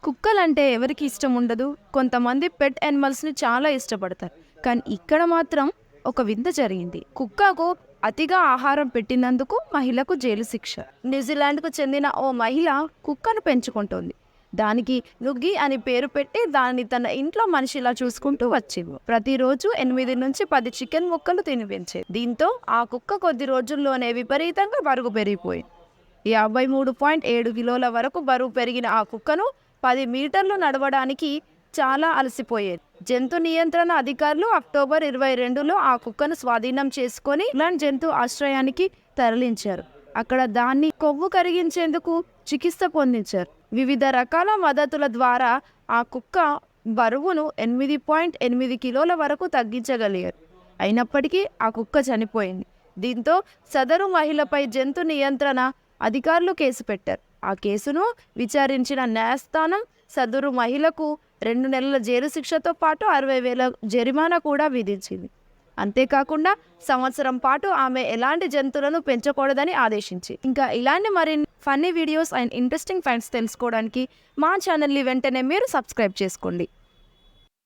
కుక్కలంటే ఎవరికి ఇష్టం ఉండదు. కొంతమంది పెట్ యానిమల్స్‌ని చాలా ఇష్టపడతారు. కానీ ఇక్కడ మాత్రం ఒక వింత జరిగింది. కుక్కకు అతిగా ఆహారం పెట్టినందుకు మహిళకు జైలు శిక్ష. న్యూజిలాండ్‌కు చెందిన ఓ మహిళ కుక్కను పెంచుకుంటోంది. దానికి నుగ్గి అని పేరు పెట్టి దాన్ని తన ఇంట్లో మనిషిలా చూసుకుంటూ వచ్చింది. ప్రతిరోజు 8-10 చికెన్ ముక్కలు తినిపించేది. దీంతో ఆ కుక్క కొద్ది రోజుల్లోనే విపరీతంగా బరువు పెరిగిపోయింది. 53.7 కిలోల వరకు బరువు పెరిగిన ఆ కుక్కను 10 మీటర్లు నడవడానికి చాలా అలసిపోయేది. జంతు నియంత్రణ అధికారులు అక్టోబర్ 22లో ఆ కుక్కను స్వాధీనం చేసుకొని ఇలాంటి జంతు ఆశ్రయానికి తరలించారు. అక్కడ దాన్ని కొవ్వు కరిగించేందుకు చికిత్స పొందించారు. వివిధ రకాల మద్దతుల ద్వారా ఆ కుక్క బరువును 8.8 కిలోల వరకు తగ్గించగలిగారు. అయినప్పటికీ ఆ కుక్క చనిపోయింది. దీంతో సదరు మహిళపై జంతు నియంత్రణ అధికారులు కేసు పెట్టారు. ఆ కేసును విచారించిన న్యాయస్థానం సదరు మహిళకు 2 నెలల జైలు శిక్షతో పాటు 60,000 జరిమానా కూడా విధించింది. అంతేకాకుండా సంవత్సరం పాటు ఆమె ఎలాంటి జంతువులను పెంచకూడదని ఆదేశించింది. ఇంకా ఇలాంటి మరిన్ని funny videos and interesting facts తెలుసుకోవడానికి మా ఛానల్ని వెంటనే మీరు సబ్స్క్రైబ్ చేసుకోండి.